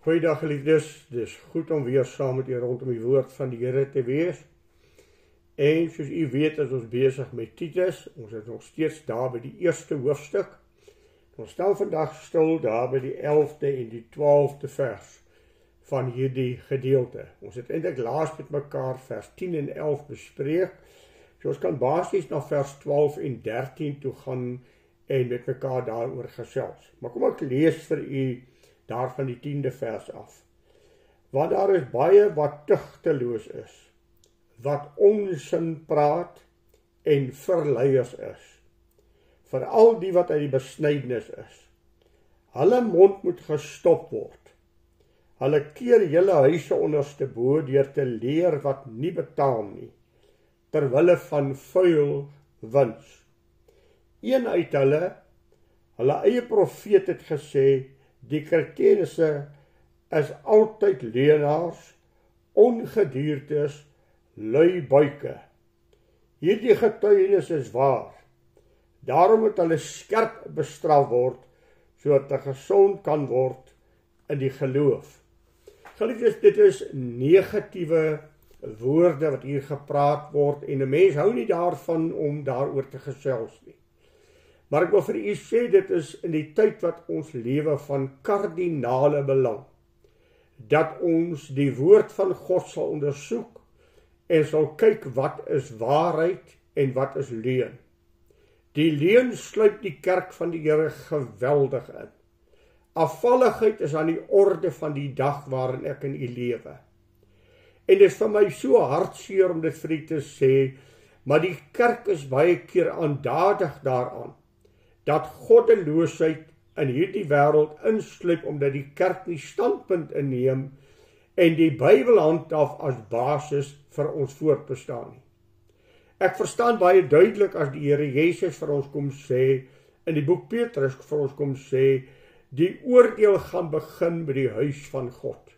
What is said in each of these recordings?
Goeiedag geliefdes, dis goed om weer saam met u rondom die woord van die Here te wees. En soos u weet is ons besig met Titus, ons is nog steeds daar by die eerste hoofstuk. Ons staan vandag stil daar by die 11de en die 12de vers van hierdie gedeelte. Ons het eintlik laas met mekaar vers 10 en 11 bespreek, so ons kan basies na vers 12 en 13 toe gaan en met mekaar daaroor gesels. Maar kom ek lees vir u daar van die 10de vers af. Want daar is baie wat tugteloos is, wat onsin praat en verleiers is, veral die wat uit die besnydenis is. Hulle mond moet gestop word. Hulle keer hele huise onderste bo deur te leer wat nie betaam nie, terwille van vuil wins. Een uit hulle eie profeet het gesê, die Kretense is altyd leenaars, ongediertes, lui buike. Hierdie getuienis is waar. Daarom moet hulle skerp bestraf word, sodat hulle gesond kan word in die geloof. Geliefdes, dit is negatiewe woorde wat hier gepraat word, en 'n mens hou nie daarvan om daaroor te gesels nie. Maar ek wil vir u sê, dit is in die tyd wat ons lewe van kardinale belang, dat ons die woord van God sal ondersoek, en sal kyk wat is waarheid en wat is leuen. Die leuen sluit die kerk van die Here geweldig in. Afvalligheid is aan die orde van die dag waarin ek in u lewe. En dit is vir my so hartseer om dit vir u te sê, maar die kerk is baie keer aandadig daaraan, dat goddeloosheid in hierdie wêreld insluip, omdat die kerk nie standpunt inneem en die Bybel handhaaf as basis vir ons voortbestaan nie. Ek verstaan baie duidelik as die Here Jesus vir ons kom sê, in die boek Petrus vir ons kom sê, die oordeel gaan begin by die huis van God.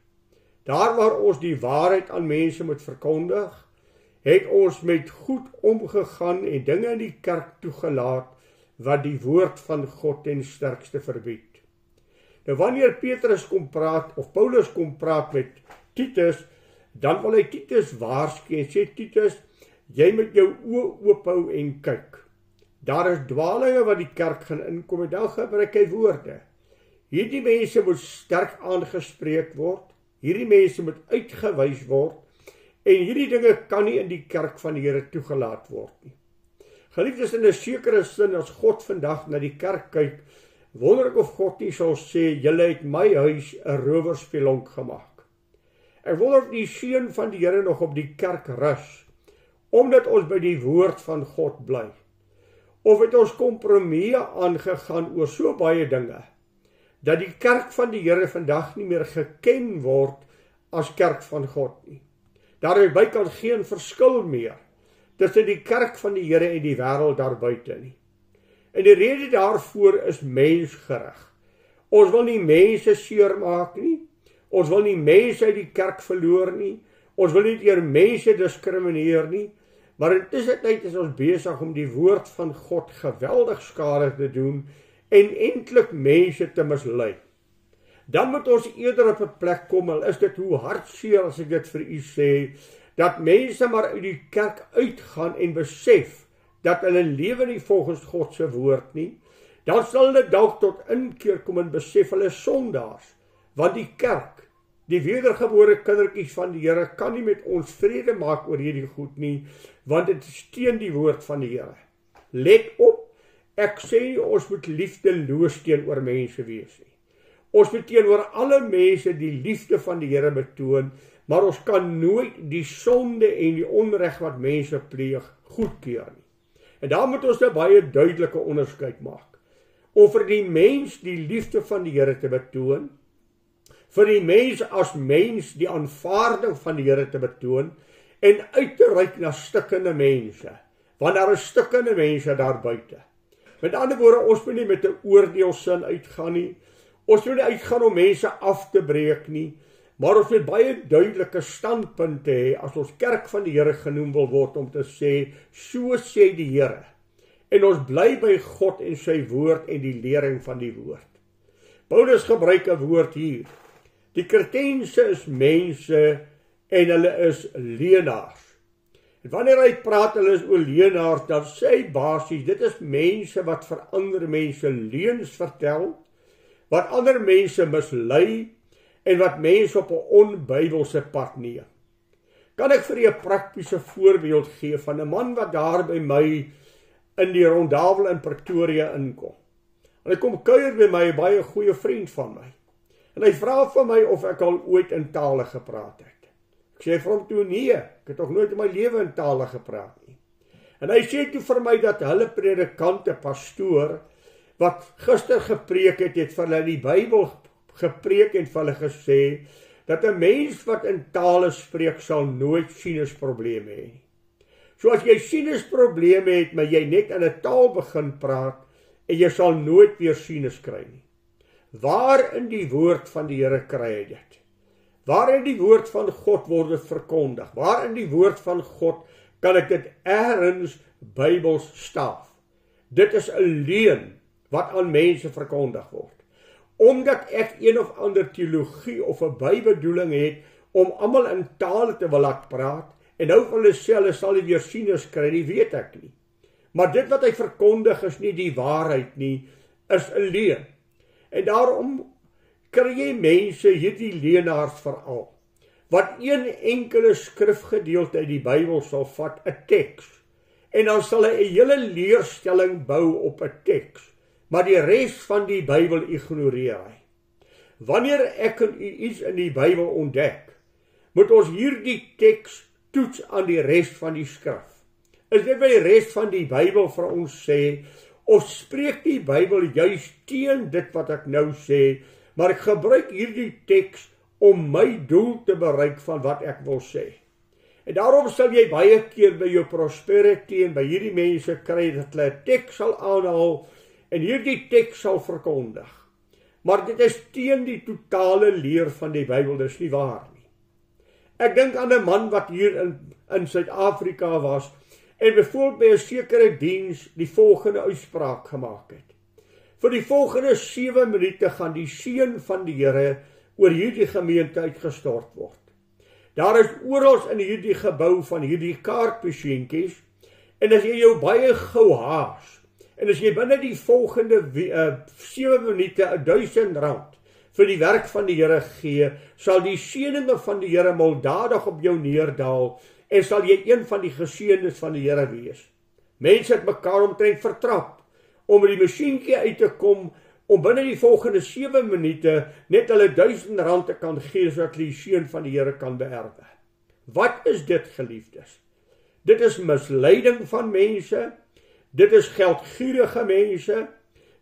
Daar waar ons die waarheid aan mense moet verkondig, het ons met goed omgegaan en dinge in die kerk toegelaat, wat die woord van God ten sterkste verbied. Nou wanneer Petrus kom praat, of Paulus kom praat met Titus, dan wil hy Titus waarsku en sê, Titus, jy moet jou oë oophou en kyk. Daar is dwalinge wat die kerk gaan inkom, en dan gebruik hy woorde. Hierdie mense moet sterk aangespreek word, hierdie mense moet uitgewys word, en hierdie dinge kan nie in die kerk van die Here toegelaat word nie. Geliefdes, in 'n sekere sin, as God vandag na die kerk kyk, wonder ek of God nie sal sê, julle het my huis 'n rowerspelonk gemaak. Ek wonder of die seën van die Here nog op die kerk rus, omdat ons by die woord van God bly. Of het ons kompromieë aangegaan oor so baie dinge, dat die kerk van die Here vandag nie meer geken word as kerk van God nie. Daar is bykans geen verskil meer tussen die kerk van die Here en die wêreld daar buite nie. En die rede daarvoor is mensgerig. Ons wil nie mense seermaak nie, ons wil nie mense uit die kerk verloor nie, ons wil nie deur mense diskrimineer nie, maar intussen tyd is ons besig om die woord van God geweldig skade te doen, en eintlik mense te mislei. Dan moet ons eerder op 'n plek kom, al is dit hoe hartseer as ek dit vir u sê, dat mense maar uit die kerk uitgaan en besef dat hulle lewe nie volgens God se woord nie, dan sal hulle dalk tot inkeer kom en besef hulle is sondaars, want die kerk, die wedergebore kindertjies van die Here, kan nie met ons vrede maak oor hierdie goed nie, want dit is teen die woord van die Here. Let op, ek sê ons moet liefdeloos teenoor mense wees nie. Ons moet teenoor alle mense die liefde van die Here betoon, maar ons kan nooit die sonde en die onreg wat mense pleeg goedkeur nie. En daar moet ons 'n baie duidelike onderskeid maak. Om vir die mens die liefde van die Here te betoon, vir die mens as mens die aanvaarding van die Here te betoon, en uit te reik na stikkende mense, want daar is stikkende mense daar buite. Met ander woorde, ons moet nie met 'n oordeelsin uitgaan nie, ons moet nie uitgaan om mense af te breek nie, maar ons moet baie duidelike standpunte hê as ons kerk van die Here genoem wil word, om te sê, so sê die Here. En ons bly by God en sy woord en die lering van die woord. Paulus gebruik 'n woord hier, Die Kretense is mense en hulle is leenaars. En wanneer hy praat hulle is oor leenaars, dan sê hy basies, dit is mense wat vir ander mense leuns vertel, wat ander mense mislei en wat mense op 'n onbybelse pad neem. Kan ek vir 'n praktiese voorbeeld gee van 'n man wat daar by my in die Rondavel in Pretoria inkom. En hy kom kuier by my, 'n baie goeie vriend van my. En hy vra vir my of ek al ooit in tale gepraat het. Ek sê vir hom toe, nee, ek het nog nooit in my lewe in tale gepraat nie. En hy sê toe vir my dat hulle predikant, 'n pastoor, wat gister gepreek het vir hulle die Bybel gepreek en vir hulle gesê, dat 'n mens wat in tale spreek sal nooit sinusprobleme hê. So as jy sinusprobleme het, maar jy net in 'n taal begin praat, en jy sal nooit weer sinus kry nie. Waar in die woord van die Here kry jy dit? Waar in die woord van God word dit verkondig? Waar in die woord van God kan ek dit ergens Bybels staaf? Dit is 'n leuen wat aan mense verkondig word. Omdat ek een of ander teologie of 'n bybedoeling het om almal in tale te wil laat praat, en nou vir hulle sê hulle sal nie weer sinus kry nie, weet ek nie. Maar dit wat hy verkondig is nie die waarheid nie, is 'n leuen. En daarom kry jy mense, hierdie leenaars veral, wat een enkele skrifgedeelte uit die Bybel sal vat, 'n teks, en dan sal hy 'n hele leerstelling bou op 'n teks, maar die res van die Bybel ignoreer hy. Wanneer ek en u iets in die Bybel ontdek, moet ons hierdie teks toets aan die res van die skrif. Is dit wat die res van die Bybel vir ons sê, of spreek die Bybel juis teen dit wat ek nou sê, maar ek gebruik hierdie teks om my doel te bereik van wat ek wil sê. En daarom sal jy baie keer by jou Prosperity en by hierdie mense kry dat hulle 'n teks sal aanhaal en hierdie teks sal verkondig. Maar dit is teen die totale leer van die Bybel, dis nie waar nie. Ek dink aan 'n man wat hier in Suid-Afrika was en byvoorbeeld by 'n sekere diens die volgende uitspraak gemaak het. Vir die volgende 7 minute gaan die seën van die Here oor hierdie gemeente uitgestort word. Daar is oral in hierdie gebou van hierdie kaartmasjienkies, en as jy jou baie gou haas, en as jy binne die volgende 7 minute R1000 vir die werk van die Here gee, sal die seëninge van die Here milddadig op jou neerdal, en sal jy een van die geseëndes van die Here wees. Mense het mekaar omtrent vertrap, om by die masjienkie uit te kom, om binne die volgende 7 minute net hulle R1000 te kan gee, sodat hulle die seën van die Here kan beerwe. Wat is dit, geliefdes? Dit is misleiding van mense, dit is geldgierige mense,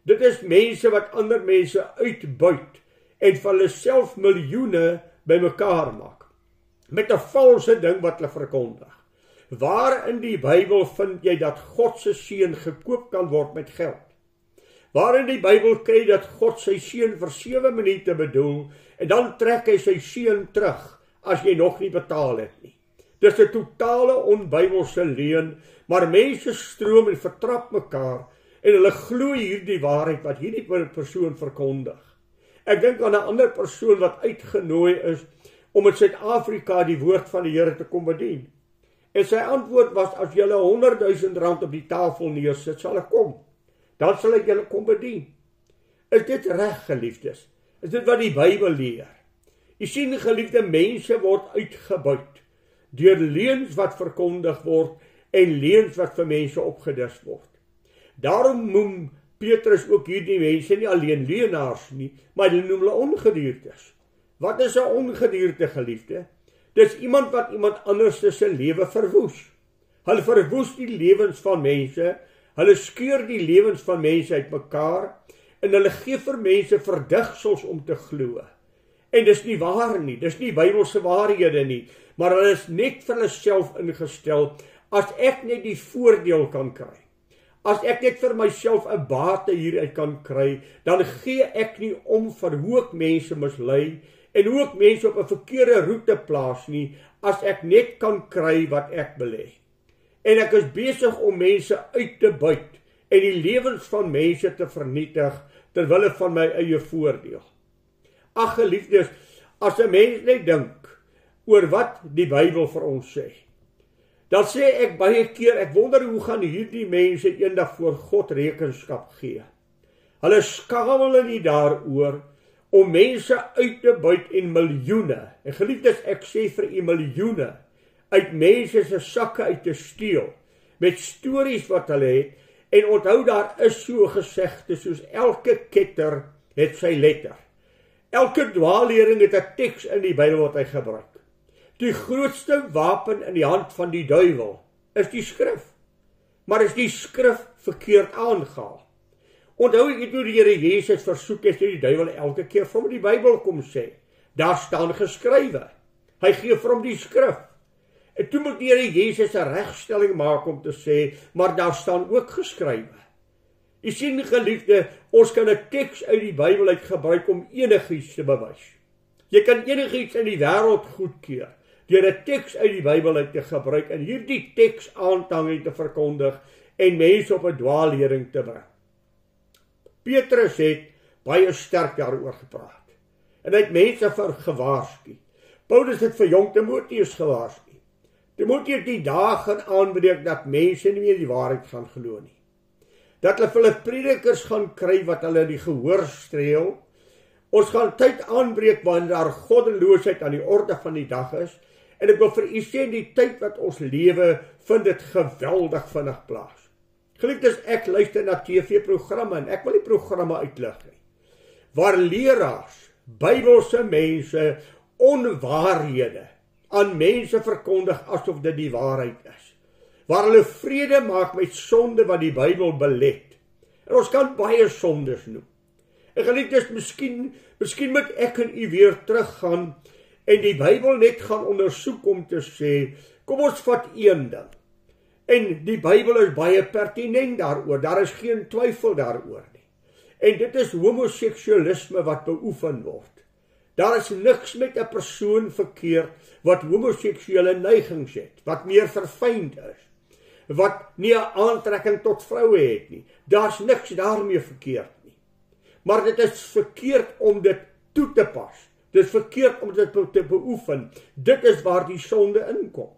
dit is mense wat ander mense uitbuit, en van hulle self miljoene by mekaar maak, met 'n valse ding wat hulle verkondig. Waar in die Bybel vind jy dat God se seën gekoop kan word met geld? Waar in die Bybel kry jy dat God sy seën vir 7 minute bedoel, en dan trek hy sy seën terug, as jy nog nie betaal het nie? Dis 'n totale onbybelse leuen, maar mense stroom en vertrap mekaar, en hulle glo hierdie waarheid wat hierdie persoon verkondig. Ek dink aan 'n ander persoon wat uitgenooi is, om in Suid-Afrika die woord van die Here te kom bedien. En sy antwoord was, as julle R100.000 op die tafel neersit, sal ek kom. Dan sal ek julle kom bedien. Is dit reg, geliefdes? Is dit wat die Bybel leer? Jy sien, geliefde, mense word uitgebuit deur leuns wat verkondig word en leuns wat vir mense opgedis word. Daarom noem Petrus ook hierdie mense nie alleen leuenaars nie, maar hy noem hulle ongediertes. Wat is 'n ongedierte, geliefde? Dis iemand wat iemand anders se lewe verwoes. Hulle verwoes die lewens van mense, hulle skeur die lewens van mense uitmekaar, en hulle gee vir mense verdigsels om te glo. En dis nie waar nie, dis nie Bybelse waarhede nie, maar hulle is net vir hulle self ingestel, as ek net die voordeel kan kry. As ek net vir myself 'n bate hieruit kan kry, dan gee ek nie om vir hoe ek mense mislei, en hoe ek mense op 'n verkeerde roete plaas nie, as ek net kan kry wat ek wil hê. En ek is besig om mense uit te buit, en die lewens van mense te vernietig, terwille van my eie voordeel. Ag, geliefdes, as 'n mens net dink oor wat die Bybel vir ons sê, dan sê ek baie keer, ek wonder hoe gaan hierdie mense eendag voor God rekenskap gee. Hulle skamel nie daaroor om mense uit te buit en miljoene, en geliefdes, ek sê vir u miljoene, uit mense se sakke uit te steel, met stories wat hulle het, en onthou daar is so gesegde, soos elke ketter het sy letter. Elke dwaallering het 'n teks in die Bybel wat hy gebruik. Die grootste wapen in die hand van die duiwel is die skrif. Maar is die skrif verkeerd aangehaal? Onthou ek toe die Here Jesus versoek het, die duiwel elke keer vir hom die Bybel kom sê. Daar staan geskrywe. Hy gee vir hom die skrif. En toe moet die Here Jesus 'n regstelling maak om te sê, maar daar staan ook geskrywe. U sien, geliefde, ons kan 'n teks uit die Bybel uit gebruik om enigiets te bewys. Jy kan enigiets in die wêreld goedkeur deur 'n teks uit die Bybel uit te gebruik en hierdie teks aan te hang en te verkondig en mense op 'n dwaallering te bring. Petrus het baie sterk daaroor gepraat. En hy het mense gewaarsku. Paulus het vir jong Timoteus gewaarsku. Timoteus die dae gaan aanbreek dat mense nie meer die waarheid gaan glo nie. Dat hulle vir hulle predikers gaan kry wat hulle die gehoor streel. Ons gaan tyd aanbreek wanneer daar goddeloosheid aan die orde van die dag is. En ek wil vir u sê, die tyd wat ons lewe, vind dit geweldig vinnig plaas. Geliefdes, ek luister na TV-programme en ek wil die programme uitlig nie. Waar leraars, Bybelse mense, onwaarhede aan mense verkondig asof dit die waarheid is. Waar hulle vrede maak met sonde wat die Bybel belet. En ons kan baie sondes noem. En geliefdes, miskien moet ek en u weer teruggaan en die Bybel net gaan ondersoek om te sê, kom ons vat een ding. En die Bybel is baie pertinent daaroor, daar is geen twyfel daaroor nie. En dit is homoseksualisme wat beoefen word. Daar is niks met 'n persoon verkeerd wat homoseksuele neigings het, wat meer verfynd is, wat nie 'n aantrekking tot vroue het nie. Daar's niks daarmee verkeerd nie. Maar dit is verkeerd om dit toe te pas. Dit is verkeerd om dit te beoefen. Dit is waar die sonde inkom.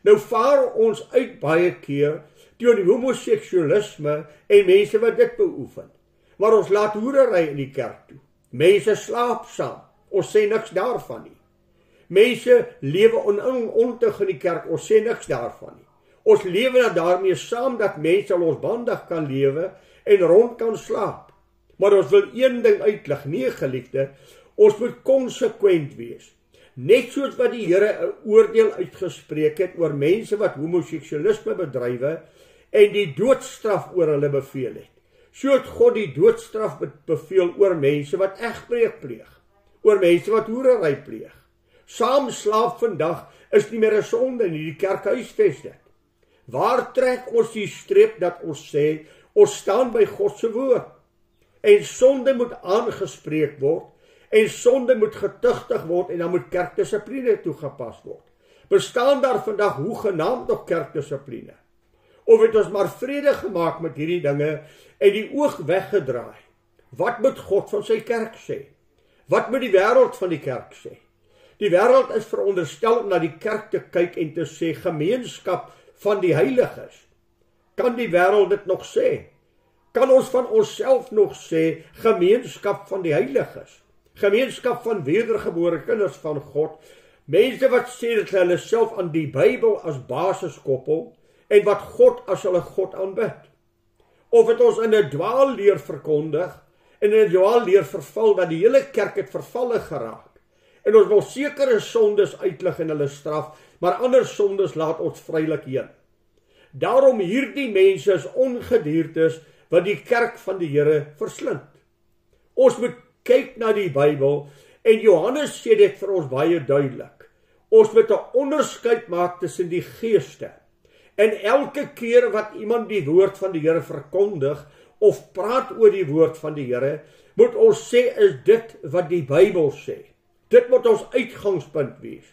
Nou vaar ons uit baie keer teen die homoseksualisme en mense wat dit beoefen. Maar ons laat hoerery in die kerk toe. Mense slaap saam. Ons sê niks daarvan nie. Mense lewe ontuig in die kerk. Ons sê niks daarvan nie. Ons lewe daarmee saam dat mense losbandig kan lewe en rond kan slaap. Maar ons wil een ding uitlig, nee geliefde, ons moet konsekwent wees. Net soos wat die Here 'n oordeel uitgespreek het oor mense wat homoseksualisme bedrywe en die doodstraf oor hulle beveel het. So het God die doodstraf beveel oor mense wat egbreek pleeg, oor mense wat hoerery pleeg. Saamslaap vandag is nie meer 'n sonde nie, die kerk huisves dit. Waar trek ons die streep dat ons sê, ons staan by God se woord? En sonde moet aangespreek word, en sonde moet getugtig word, en dan moet kerkdissipline toegepas word. Bestaan daar vandag hoegenaamd nog kerkdissipline? Of het ons maar vrede gemaak met hierdie dinge, en die oog weggedraai? Wat moet God van sy kerk sê? Wat moet die wêreld van die kerk sê? Die wêreld is veronderstel om na die kerk te kyk en te sê, gemeenskap van die heiliges. Kan die wêreld dit nog sê? Kan ons van onsself nog sê, gemeenskap van die heiliges? Gemeenskap van wedergebore kinders van God, mense wat sê dat hulle self aan die Bybel as basis koppel, en wat God as hulle God aanbid. Of het ons in 'n dwaalleer verkondig, en in 'n dwaalleer verval, dat die hele kerk het vervalle geraak, en ons wil sekere sondes uitlig en hulle straf, maar ander sondes laat ons vrylik heen. Daarom hierdie mense is ongediertes wat die kerk van die Here verslind. Ons moet kyk na die Bybel, en Johannes sê dit vir ons baie duidelik. Ons moet 'n onderskeid maak tussen die geeste. En elke keer wat iemand die woord van die Here verkondig, of praat oor die woord van die Here, moet ons sê, is dit wat die Bybel sê. Dit moet ons uitgangspunt wees.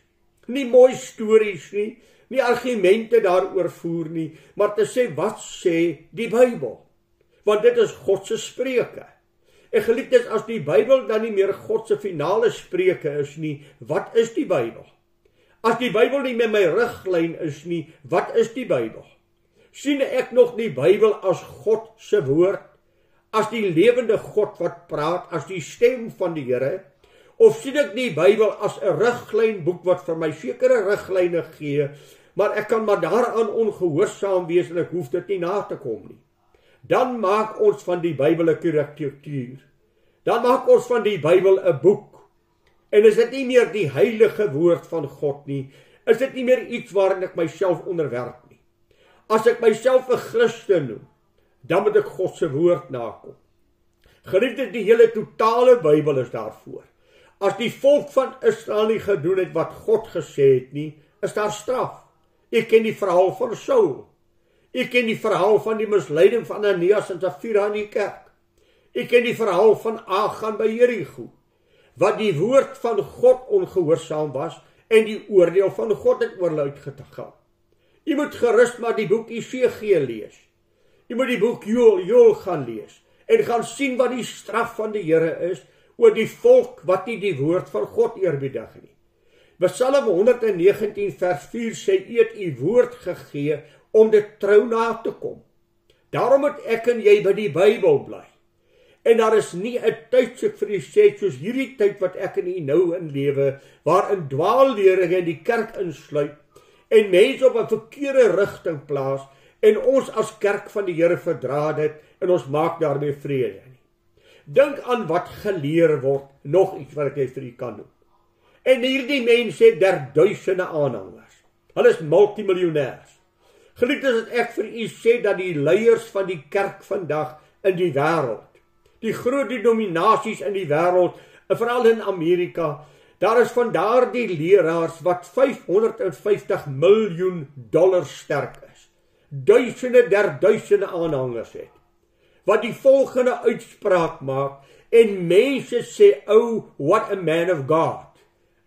Nie mooi stories nie, nie argumente daaroor voer nie, maar te sê, wat sê die Bybel? Want dit is God se spreuke. En geliefdes, as die Bybel dan nie meer God se finale spreuke is nie, wat is die Bybel? As die Bybel nie meer my riglyn is nie, wat is die Bybel? Sien ek nog die Bybel as God se woord, as die lewende God wat praat, as die stem van die Here, of sien ek die Bybel as 'n riglynboek wat vir my sekere riglyne gee, maar ek kan maar daaraan ongehoorsaam wees en ek hoef dit nie na te kom nie. Dan maak ons van die Bybel 'n karikatuur. Dan maak ons van die Bybel 'n boek. En is dit nie meer die heilige woord van God nie, is dit nie meer iets waarin ek myself onderwerp nie. As ek myself 'n Christen noem, dan moet ek God se woord nakom. Geliefdes, die hele totale Bybel is daarvoor. As die volk van Israel nie gedoen het wat God gesê het nie, is daar straf. Ek ken die verhaal van Saul. Ek ken die verhaal van die misleiding van Ananias en Safira in die kerk. Ek ken die verhaal van Agan by Jerigo, wat die woord van God ongehoorsaam was en die oordeel van God het oor hulle uitgegaan. Jy moet gerus maar die boek Esegiel lees. Jy moet die boek Joël gaan lees en gaan sien wat die straf van die Here is oor die volk wat nie die woord van God eerbiedig nie. Psalm 119 vers 4 sê, U het U woord gegee om dit trou na te kom. Daarom moet ek en jy by die Bybel bly. En daar is nie 'n tyd, so ek vir u sê, soos hierdie tyd wat ek en u nou in lewe, waarin dwaalleringe in die kerk insluit en mense op 'n verkeerde rigting plaas en ons as kerk van die Here verdra dit en ons maak daarmee vrede nie. Dink aan wat geleer word, nog iets wat ek vir u kan noem. En hierdie mense het duisende aanhangers. Hulle is multimiljonêers. Geliefdes, dat ek vir u sê dat die leiers van die kerk vandag in die wêreld, die groot denominasies in die wêreld, veral in Amerika, daar is van daardie leraars wat $550 miljoen sterk is. Duisende aanhangers het. Wat die volgende uitspraak maak en mense sê, oh, what a man of God.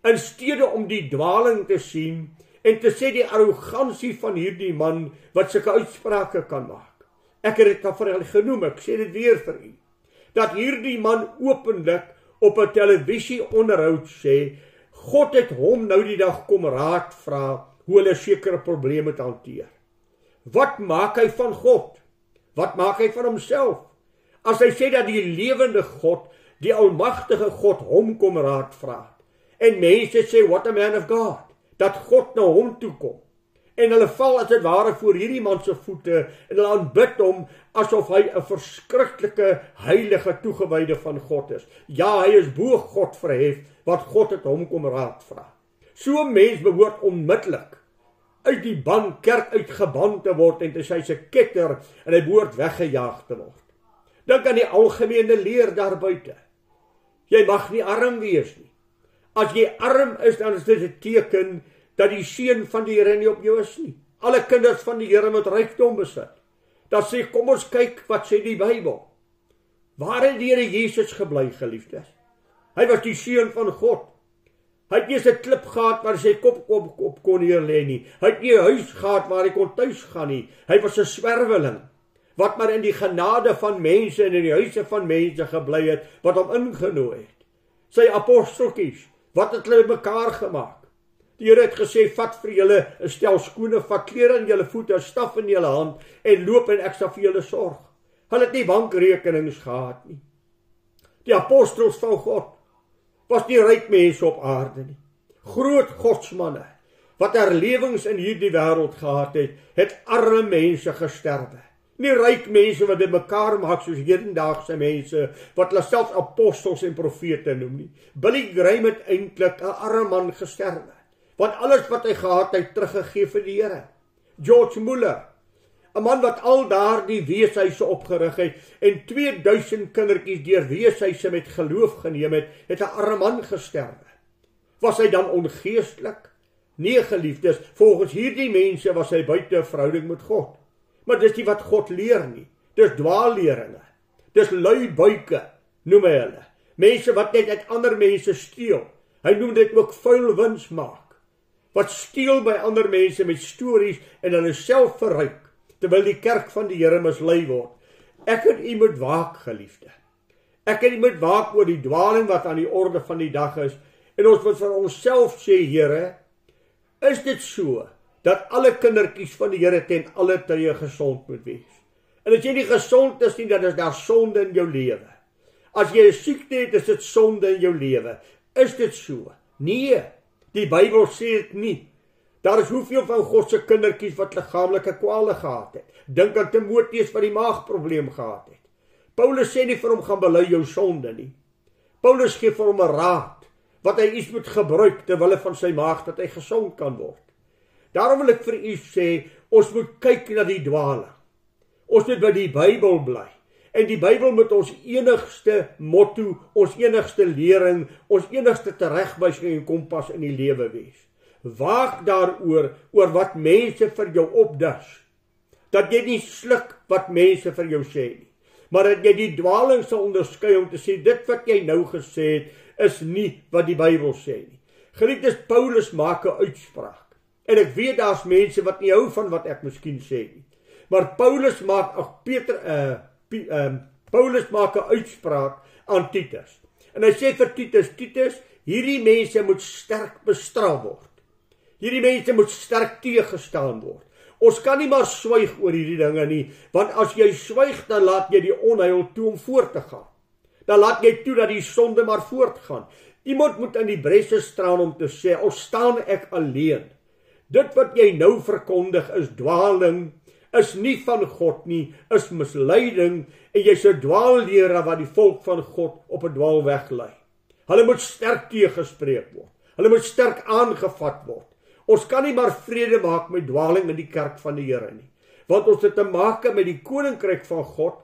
In steede om die dwaling te sien en te sê die arrogansie van hierdie man wat sulke uitsprake kan maak. Ek het dit al vir julle genoem, ek sê dit weer vir u. Dat hierdie man openlik op 'n televisieonderhoud sê, God het hom nou die dag kom raad vra hoe hulle sekere probleme moet hanteer. Wat maak hy van God? Wat maak hy van homself? As hy sê dat die lewende God, die almagtige God hom kom raad vra. En mense sê, what a man of God, dat God na hom toe kom. En hulle val as dit ware voor hierdie man se voete en hulle aanbid hom asof hy 'n verskriklike heilige toegewyde van God is. Ja, hy is bo God verhef, wat God het hom kom raad vra. So 'n mens behoort onmiddellik uit die kerk uitgeband te word en te sy se ketter en hy behoort weggejaag te word. Dink aan die algemene leer daar buite. Jy mag nie arm wees nie. As jy arm is, dan is dit 'n teken dat die seën van die Here nie op jou is nie. Alle kinders van die Here moet rykdom besit. Dan sê, kom ons kyk wat sê die Bybel. Waar het die Here Jesus gebly, geliefdes? Hy was die seun van God. Hy het nie 'n klip gehad waar hy sy kop op kon neerlê nie. Hy het nie 'n huis gehad waar hy kon tuis gaan nie. Hy was 'n swerweling wat maar in die genade van mense en in die huise van mense gebly het wat hom ingenooi het. Sy aposteltjies, wat het hulle mekaar gemaak? Die Here het gesê, vat vir julle 'n stel skoene, vat klere in julle voete, 'n staf in julle hand en loop en ek sal vir julle sorg. Hulle het nie bankrekenings gehad nie. Die apostels van God was nie ryk mense op aarde nie. Groot godsmanne wat herlewings in hierdie wêreld gehad het, het arme mense gesterwe. Nie ryk mense wat dit mekaar maak soos hedendaagse mense wat hulle self apostels en profete noem nie. Billy Graham het eintlik 'n arme man gesterwe. Want alles wat hy gehad het, hy teruggegee vir die Here. George Muller, 'n man wat al daardie weeshuise opgerig het en 2000 kindertjies deur weeshuise met geloof geneem het, het 'n arme man gesterwe. Was hy dan ongeestelik? Nee, geliefdes, volgens hierdie mense was hy buite 'n verhouding met God. Maar dis nie wat God leer nie. Dis dwaalleringe. Dis lui buike, noem hy hulle. Mense wat net uit ander mense steel. Hy noem dit ook vuil wins maak. Wat steel by ander mense met stories en hulle self verryk, terwyl die kerk van die Here mislei word. Ek en u moet waak, geliefde. Ek en jy moet waak oor die dwaling wat aan die orde van die dag is, en ons moet vir onsself sê, Here, is dit so, dat alle kindertjies van die Here ten alle tye gesond moet wees? En as jy nie gesond is nie, dan is daar sonde in jou lewe. As jy 'n siekte het, is dit sonde in jou lewe. Is dit so? Nee, die Bybel sê dit nie. Daar is hoeveel van God se kindertjies wat liggaamlike kwale gehad het. Dink aan Timoteus wat die maagprobleem gehad het. Paulus sê nie vir hom gaan bely jou sonde nie. Paulus gee vir hom 'n raad, wat hy iets moet gebruik terwille van sy maag, dat hy gesond kan word. Daarom wil ek vir u sê, ons moet kyk na die dwaling. Ons moet by die Bybel bly. En die Bybel moet ons enigste motto, ons enigste lering, ons enigste teregwysing en kompas in die lewe wees. Waak daaroor, oor wat mense vir jou opdas. Dat jy nie sluk wat mense vir jou sê nie. Maar dat jy die dwaling sal onderskei om te sê, dit wat jy nou gesê het, is nie wat die Bybel sê nie. Geliefdes, Paulus maak 'n uitspraak. En ek weet daar's mense wat nie hou van wat ek miskien sê nie. Maar Paulus maak, Paulus maak 'n uitspraak aan Titus. En hy sê vir Titus, hierdie mense moet sterk bestraf word. Hierdie mense moet sterk teëgestaan word. Ons kan nie maar swyg oor hierdie dinge nie, want as jy swyg, dan laat jy die onheil toe om voort te gaan. Dan laat jy toe dat die sonde maar voortgaan. Iemand moet in die bresse staan om te sê, al staan ek alleen. Dit wat jy nou verkondig is dwaling, is nie van God nie, is misleiding, en jy's 'n dwaalleraar wat die volk van God op 'n dwaalweg lei. Hulle moet sterk teëgespreek word. Hulle moet sterk aangevat word. Ons kan nie maar vrede maak met dwaling in die kerk van die Here nie. Want ons het te maak met die koninkryk van God,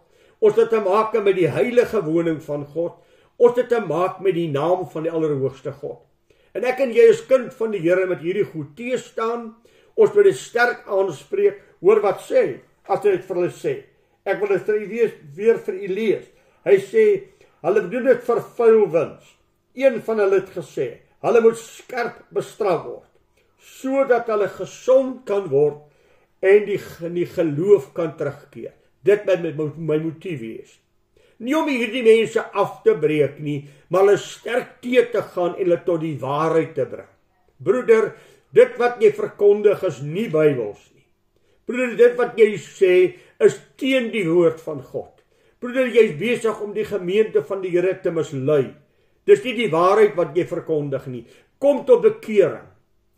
ons het te maak met die heilige woning van God, ons het te maak met die naam van die Allerhoogste God. En ek en jy as kind van die Here met hierdie goed teestaan, ons moet dit sterk aanspreek. Hoor wat sê, as hy dit vir hulle sê. Ek wil dit weer vir u lees. Hy sê, hulle doen dit vir vuil wins. Een van hulle het gesê, hulle moet skerp bestraf word, sodat hulle gesond kan word en die geloof kan terugkeer. Dit moet my motief wees. Nie om hierdie mense af te breek nie, maar hulle sterk teë te gaan en hulle tot die waarheid te bring. Broeder, dit wat jy verkondig is nie Bybels nie. Broeder, dit wat jy sê is teen die woord van God. Broeder, jy is besig om die gemeente van die Here te mislei. Dis nie die waarheid wat jy verkondig nie. Kom tot bekering.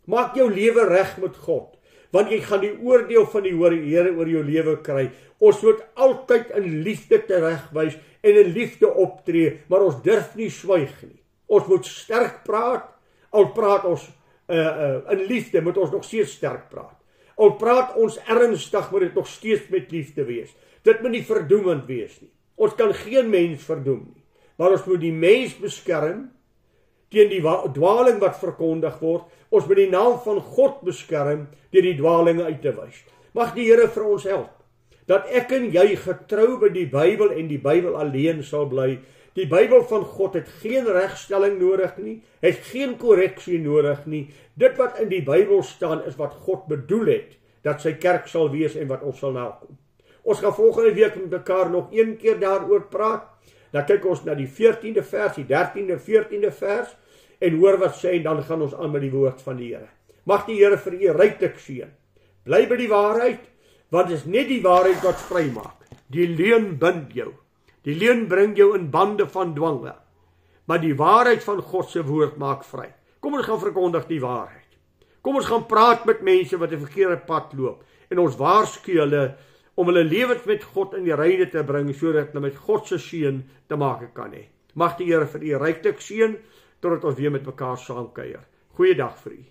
Maak jou lewe reg met God, want jy gaan die oordeel van die Here oor jou lewe kry. Ons moet altyd in liefde teregwys en in liefde optree, maar ons durf nie swyg nie. Ons moet sterk praat, al praat ons in liefde, moet ons nog steeds sterk praat. Al praat ons ernstig, moet dit nog steeds met liefde wees. Dit moet nie verdoemend wees nie. Ons kan geen mens verdoem nie, maar ons moet die mens beskerm teen die dwaling wat verkondig word. Ons moet die naam van God beskerm deur die dwalinge uit te wys. Mag die Here vir ons help, dat ek en jy getrou by die Bybel en die Bybel alleen sal bly. Die Bybel van God het geen regstelling nodig nie, het geen korreksie nodig nie. Dit wat in die Bybel staan is wat God bedoel het, dat sy kerk sal wees en wat ons sal nakom. Ons gaan volgende week met mekaar nog een keer daaroor praat. Dan kyk ons na die 14de vers, die 13de, 14de vers, en hoor wat sê, en dan gaan ons aan met die woord van die Here. Mag die Here vir u ryklik seën. Bly by die waarheid, want dit is net die waarheid wat vry maak. Die leuen bind jou. Die leuen bring jou in bande van dwang. Maar die waarheid van God se woord maak vry. Kom ons gaan verkondig die waarheid. Kom ons gaan praat met mense wat 'n verkeerde pad loop, en ons waarsku hulle om hulle lewens met God in die reine te bring, sodat hulle met God se seën te maak kan hê. Mag die Here vir u ryklik seën, totdat ons weer met mekaar saamkuier. Goeiedag vir u.